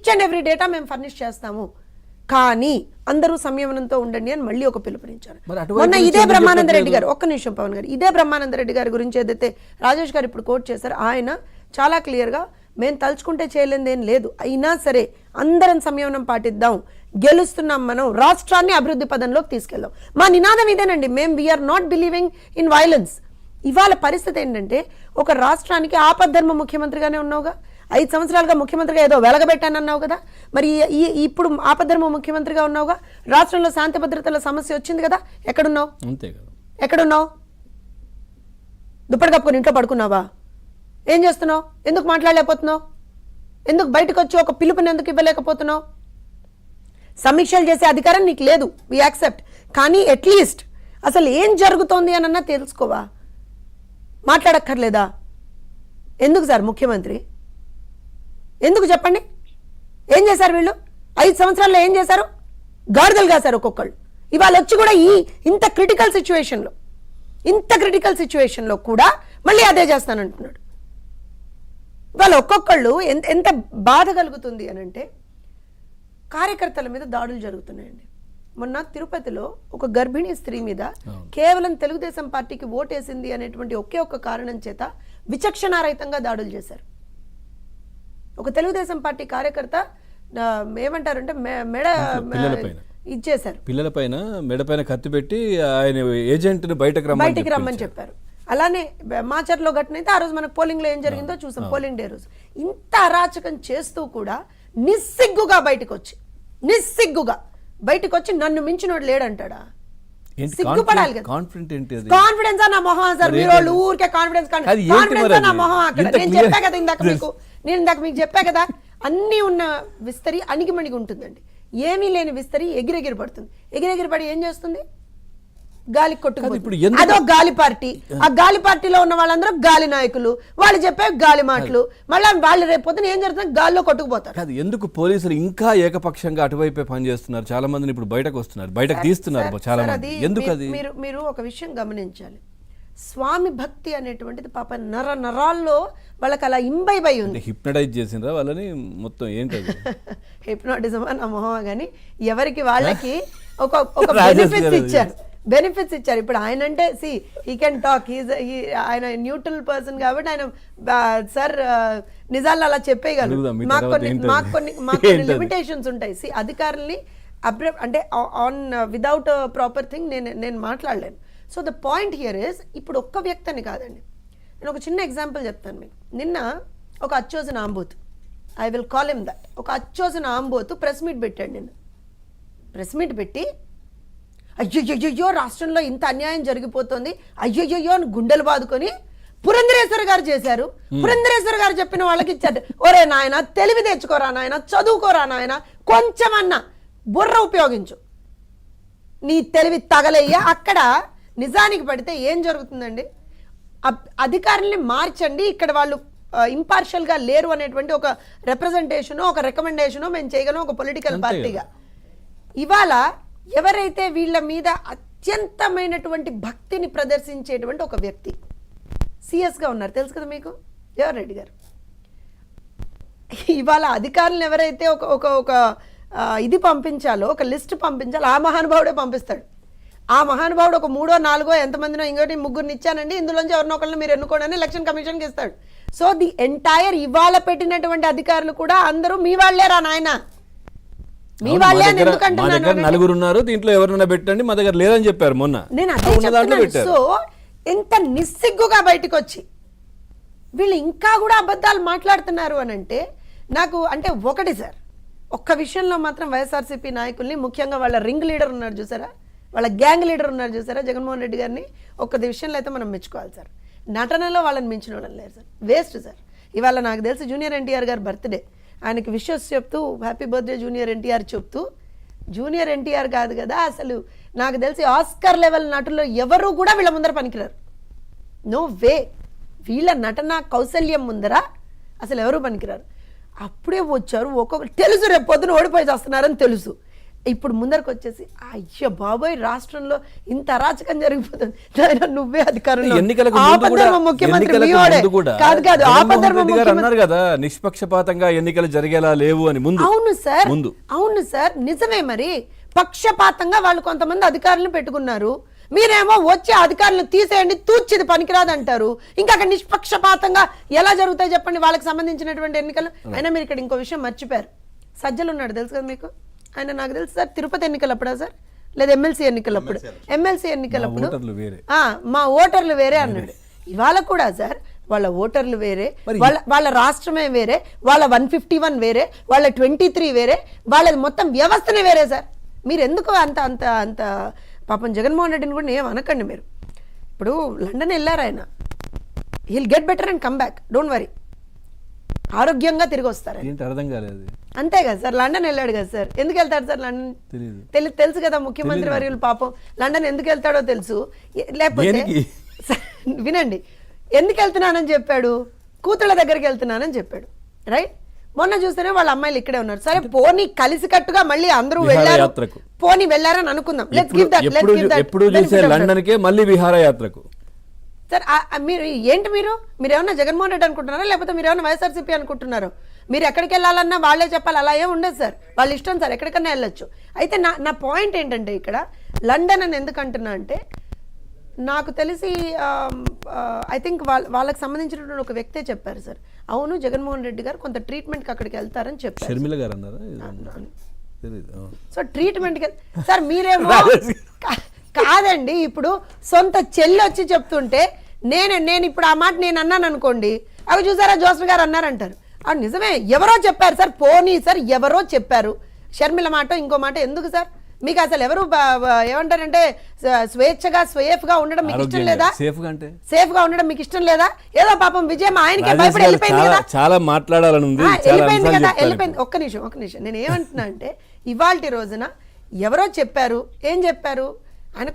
Each and every data మేము furnish చేస్తాము, కానీ అందరూ సంయమనంతో ఉండండి అని మళ్ళీ ఒక పిలుపునిచ్చారు. మొన్న ఇదే బ్రహ్మానంద రెడ్డి గారు, ఒక్క నిమిషం పవన్ గారు, ఇదే బ్రహ్మానంద రెడ్డి గారి గురించి ఏదైతే రాజేష్ గారు ఇప్పుడు కోట్ చేశారు, ఆయన చాలా క్లియర్గా మేము తలుచుకుంటే చేయలేదేం లేదు, అయినా సరే అందరం సంయమనం పాటిద్దాం, గెలుస్తున్నాం, మనం రాష్ట్రాన్ని అభివృద్ధి పదంలోకి తీసుకెళ్దాం. మా నినాదం ఇదేనండి, మేము we are not believing in violence. ఇవాళ పరిస్థితి ఏంటంటే ఒక రాష్ట్రానికి ఆపద్ధర్మ ముఖ్యమంత్రిగానే ఉన్నావుగా, 5 సంవత్సరాలుగా ముఖ్యమంత్రిగా ఏదో వెలగబెట్టానన్నావు కదా, మరి ఇప్పుడు ఆపద్ధర్మ ముఖ్యమంత్రిగా ఉన్నావుగా, రాష్ట్రంలో శాంతి భద్రతల సమస్య వచ్చింది కదా, ఎక్కడున్నావు? అంతే కదా, ఎక్కడున్నావు? దుప్పటి కప్పుకొని ఇంట్లో పడుకున్నావా? ఏం చేస్తున్నావు? ఎందుకు మాట్లాడలేకపోతున్నావు? ఎందుకు బయటకు వచ్చి ఒక పిలుపుని ఎందుకు ఇవ్వలేకపోతున్నావు? సమీక్షలు చేసే అధికారం నీకు లేదు, వి యాక్సెప్ట్, కానీ అట్లీస్ట్ అసలు ఏం జరుగుతోంది అనన్నా తెలుసుకోవా? మాట్లాడక్కర్లేదా? ఎందుకు సార్ ముఖ్యమంత్రి? ఎందుకు చెప్పండి? ఏం చేశారు వీళ్ళు? 5 సంవత్సరాల్లో ఏం చేశారు? గాడిదలు కాశారు ఒక్కొక్కళ్ళు. ఇవాళ వచ్చి కూడా ఇంత క్రిటికల్ సిచ్యువేషన్లో కూడా మళ్ళీ అదే చేస్తానంటున్నాడు. ఇవాళ ఒక్కొక్కళ్ళు ఎంత బాధ కలుగుతుంది అని అంటే, కార్యకర్తల మీద దాడులు జరుగుతున్నాయండి. మొన్న తిరుపతిలో ఒక గర్భిణీ స్త్రీ మీద కేవలం తెలుగుదేశం పార్టీకి ఓటేసింది అనేటువంటి ఒకే ఒక్క కారణం చేత విచక్షణారహితంగా దాడులు చేశారు. ఒక తెలుగుదేశం పార్టీ కార్యకర్త ఏమంటారంటే మెడ ఇచ్చేశారు, పిల్లలపైన మెడపైన కత్తి పెట్టి ఆయన ఏజెంట్ బయటకు రమ్మని చెప్పారు. అలానే మాచర్లో ఘటన అయితే ఆ రోజు మనకు పోలింగ్ లో ఏం జరిగిందో చూసాం, పోలింగ్ డే రోజు. ఇంత అరాచకం చేస్తూ కూడా నిస్సిగ్గుగా బయటకు వచ్చి నన్ను మించినోడు లేడంటాడా? సిగ్గుపడాలి కదా. కాన్ఫిడెన్స్ నా మొహం సార్, మీరు వాళ్ళు ఊరికే కాన్ఫిడెన్స్ నా మొహం. అక్కడ నేను చెప్పా కదా ఇందాక మీకు చెప్పా కదా, అన్నీ ఉన్న విస్తరి అణిగిమణిగి ఉంటుందండి. ఏమీ లేని విస్తరి ఎగిరెగిరి పడుతుంది. ఎగిరెగిరి పడి ఏం చేస్తుంది? గాలి కొట్టుకుపోతుంది. అదో గాలి పార్టీ. ఆ గాలి పార్టీలో ఉన్న వాళ్ళందరూ గాలి నాయకులు, వాళ్ళు చెప్పే గాలి మాటలు, మళ్ళీ వాళ్ళు రేపు పొద్దున ఏం జరుగుతుంది? గాల్లో కొట్టుకుపోతారు. ఎందుకు పోలీసులు ఇంకా ఏకపక్షంగా అటువైపే పనిచేస్తున్నారు? చాలా మందిని ఇప్పుడు బయటకు వస్తున్నారు, బయటకు తీస్తున్నారు చాలా మంది. ఎందుకు అది? మీరు ఒక విషయం గమనించాలి, స్వామి భక్తి అనేటువంటిది పాప నరాల్లో వాళ్ళకి అలా ఇంబైబై ఉంది. హిప్నటైజ్ చేసిండ్రా వాళ్ళని మొత్తం? ఏంటది హిప్నోటిజమా నా మొహమా, కానీ ఎవరికి వాళ్ళకి ఒక బెనిఫిట్స్ ఇచ్చారు. ఇప్పుడు ఆయన అంటే హీ కెన్ టాక్, ఆయన న్యూట్రల్ పర్సన్ కాబట్టి ఆయన సార్ నిజాలు అలా చెప్పేయగలరు. మాకు కొన్ని లిమిటేషన్స్ ఉంటాయి. అధికారుల్ని అంటే ఆన్ విదౌట్ ప్రాపర్ థింగ్ నేను మాట్లాడలేను. So the point here is, ఇప్పుడు ఒక్క వ్యక్తి అని కాదండి, నేను ఒక చిన్న ఎగ్జాంపుల్ చెప్తాను మీకు. నిన్న ఒక అచ్చోసిన ఆంబోతు, I will call him that, ఒక అచ్చోసిన ఆంబోతు ప్రెస్ మీట్ పెట్టాడు. నిన్న ప్రెస్ మీట్ పెట్టి అయ్యో రాష్ట్రంలో ఇంత అన్యాయం జరిగిపోతుంది, అయ్యో అని గుండెలు బాదుకొని పురంధరేశ్వర గారు చేశారు. పురంధరేశ్వర గారు చెప్పిన వాళ్ళకి ఇచ్చారు. ఒరే నాయన, తెలివి తెచ్చుకోరా నాయన, చదువుకోరా నాయన, కొంచెమన్నా బుర్ర ఉపయోగించు, నీ తెలివి తగలయ్యా. అక్కడ నిజానికి పడితే ఏం జరుగుతుందండి? అధికారుల్ని మార్చండి, ఇక్కడ వాళ్ళు ఇంపార్షియల్గా లేరు అనేటువంటి ఒక రిప్రజెంటేషను, ఒక రికమెండేషను మేము చేయగలం ఒక పొలిటికల్ పార్టీగా. ఇవాళ ఎవరైతే వీళ్ళ మీద అత్యంతమైనటువంటి భక్తిని ప్రదర్శించేటువంటి ఒక వ్యక్తి సిఎస్గా ఉన్నారు, తెలుసు కదా మీకు, జవహర్ రెడ్డి గారు. ఇవాళ అధికారులను ఎవరైతే ఒక ఇది పంపించాలో, ఒక లిస్ట్ పంపించాలో, ఆ మహానుభావుడే పంపిస్తాడు. ఆ మహానుభావుడు ఒక 3, 4 ఎంతమందినో, ఇంకోటి 3 ఇచ్చానండి, ఇందులోంచి ఎవరినో ఒకరిని మీరు ఎన్నుకోండి ఎలక్షన్ కమిషన్కి ఇస్తాడు. సో ది ఎంటైర్ ఇవాళ పెట్టినటువంటి అధికారులు కూడా అందరూ మీ వాళ్ళేరా నాయన, మీ వాళ్ళే అని ఎందుకంటున్నాను? 4 ఉన్నారు, దీంట్లో ఎవరైనా పెట్టండి, మా దగ్గర లేదని చెప్పారు మొన్న. నేను అదే చెప్తున్నాను. సో ఎంత నిస్సిగ్గుగా బయటకు వచ్చి వీళ్ళు ఇంకా కూడా అబద్ధాలు మాట్లాడుతున్నారు అని అంటే, నాకు అంటే ఒకటి సార్, ఒక్క విషయంలో మాత్రం వైఎస్ఆర్సీపీ నాయకుల్ని, ముఖ్యంగా వాళ్ళ రింగ్ లీడర్ ఉన్నారు చూసారా, వాళ్ళ గ్యాంగ్ లీడర్ ఉన్నారు చూసారా, జగన్మోహన్ రెడ్డి గారిని, ఒక్క విషయంలో అయితే మనం మెచ్చుకోవాలి సార్. నటనలో వాళ్ళని మించిన వాళ్ళని లేరు సార్, వేస్ట్ సార్. ఇవాళ నాకు తెలిసి జూనియర్ ఎన్టీఆర్ గారు బర్త్డే, ఆయనకి విషెస్ చెప్తూ హ్యాపీ బర్త్డే జూనియర్ ఎన్టీఆర్ చెప్తూ, జూనియర్ ఎన్టీఆర్ కాదు కదా అసలు, నాకు తెలిసి ఆస్కర్ లెవెల్ నటుల్లో ఎవరు కూడా వీళ్ళ ముందర పనికిరారు. నో వే, వీళ్ళ నటన కౌశల్యం ముందర అసలు ఎవరు పనికిరారు. అప్పుడే వచ్చారు ఒక్కొక్కరు, తెలుసు రేపు పొద్దున ఓడిపోయి వస్తున్నారని తెలుసు, ఇప్పుడు ముందరకు వచ్చేసి అయ్యో బాబోయ్ రాష్ట్రంలో ఇంత అరాచకం జరిగిపోతుంది నాయనా, నువ్వే అధికారంలో ఎన్నికలకు ఆపద్ధర్మ ముఖ్యమంత్రి ముందు మీవాడే. కూడా కాదు కాదు జగన్మోహన్ ఆపద్ధర్మ రెడ్డి గారు ముఖ్యమంత్రి. అన్నారు కదా నిష్పక్షపాతంగా ఎన్నికలు జరిగేలా లేవు అని ముందు. అవును సార్, ముందు అవును సార్, నిజమే. మరి పక్షపాతంగా వాళ్ళు కొంతమంది అధికారులను పెట్టుకున్నారు, మీరేమో వచ్చే అధికారులను తీసేయండి, తూర్చిది పనికిరాదు అంటారు. ఇంకా అక్కడ నిష్పక్షపాతంగా ఎలా జరుగుతాయి చెప్పండి వాళ్ళకి సంబంధించినటువంటి ఎన్నికలు. అయినా మీరు ఇక్కడ ఇంకో విషయం మర్చిపోయారు. సజ్జలు ఉన్నాడు తెలుసు కదా మీకు, ఆయన నాకు తెలుసు సార్ తిరుపతి ఎన్నికలప్పుడా సార్, లేదా ఎమ్మెల్సీ ఎన్నికలప్పుడు, ఎమ్మెల్సీ ఎన్నికలప్పుడు ఓటర్లు వేరే, మా ఓటర్లు వేరే అన్నాడు. ఇవాళ కూడా సార్ వాళ్ళ ఓటర్లు వేరే, వాళ్ళ రాష్ట్రమే వేరే, వాళ్ళ 151 వేరే, వాళ్ళ 23 వేరే, వాళ్ళది మొత్తం వ్యవస్థనే వేరే సార్. మీరు ఎందుకు అంత అంత అంత పాపం జగన్మోహన్ రెడ్డిని కూడా ఏం అనకండి మీరు. ఇప్పుడు లండన్ వెళ్ళారు ఆయన, heal get better and come back, don't worry, ఆరోగ్యంగా తిరిగి వస్తారు. ఏంటి అర్థం కాలేదు. అంతే కదా సార్, లండన్ వెళ్ళాడు కదా సార్. ఎందుకు వెళ్తాడు సార్ లండన్? తెలుసు కదా ముఖ్యమంత్రి వర్యులు పాపం లండన్ ఎందుకు వెళ్తాడో తెలుసు. లేకపోతే వినండి, ఎందుకు వెళ్తున్నానని చెప్పాడు, కూతుళ్ళ దగ్గరికి వెళ్తున్నానని చెప్పాడు, రైట్? మొన్న చూస్తేనే వాళ్ళ అమ్మాయిలు ఇక్కడే ఉన్నారు. సరే పోనీ కలిసికట్టుగా మళ్ళీ అందరూ వెళ్ళారు, పోనీ వెళ్ళారని అనుకుందాం. ఎప్పుడు చూసే లండన్ కే మళ్ళీ విహారయాత్రకు. సార్ మీరు ఏంటి, మీరు ఏమన్నా జగన్మోహన్ రెడ్డి అనుకుంటున్నారా, లేకపోతే మీరు ఏమన్నా వైఎస్ఆర్సీపీ అనుకుంటున్నారు? మీరు ఎక్కడికి వెళ్ళాలన్నా వాళ్ళే చెప్పాలి, అలా ఏం ఉండదు సార్, వాళ్ళ ఇష్టం సార్, ఎక్కడికన్నా వెళ్ళొచ్చు. అయితే నా పాయింట్ ఏంటంటే ఇక్కడ లండన్ అని ఎందుకు అంటున్నా అంటే, నాకు తెలిసి ఐ థింక్ వాళ్ళకి సంబంధించినటువంటి ఒక వ్యక్తే చెప్పారు సార్, అవును జగన్మోహన్ రెడ్డి గారు కొంత ట్రీట్మెంట్కి అక్కడికి వెళ్తారని చెప్పారు. షర్మిల గారు అన్నారా? సో ట్రీట్మెంట్కి సార్ మీరేమో కాదండి, ఇప్పుడు సొంత చెల్లి వచ్చి చెప్తుంటే నేను ఇప్పుడు ఆ మాట నేను అన్నాను అనుకోండి, అవి చూసారా జోసఫ్ గారు అన్నారంటారు. అది నిజమే, ఎవరో చెప్పారు సార్, పోనీ సార్ ఎవరో చెప్పారు, షర్మిల మాట ఇంకో మాట ఎందుకు సార్? మీకు అసలు ఎవరు ఏమంటారంటే స్వేచ్ఛగా స్వేఫ్గా ఉండడం మీకు ఇష్టం లేదా? సేఫ్ గా ఉండడం మీకు ఇష్టం లేదా? ఏదో పాపం విజయం ఆయనకే భయపడి వెళ్ళిపోయింది కదా, చాలా మాట్లాడాలని వెళ్ళిపోయింది కదా, వెళ్ళిపోయింది. ఒక్క నిమిషం, నేను ఏమంటున్నా అంటే ఇవాల్టి రోజున ఎవరో చెప్పారు, ఏం చెప్పారు, ఆయన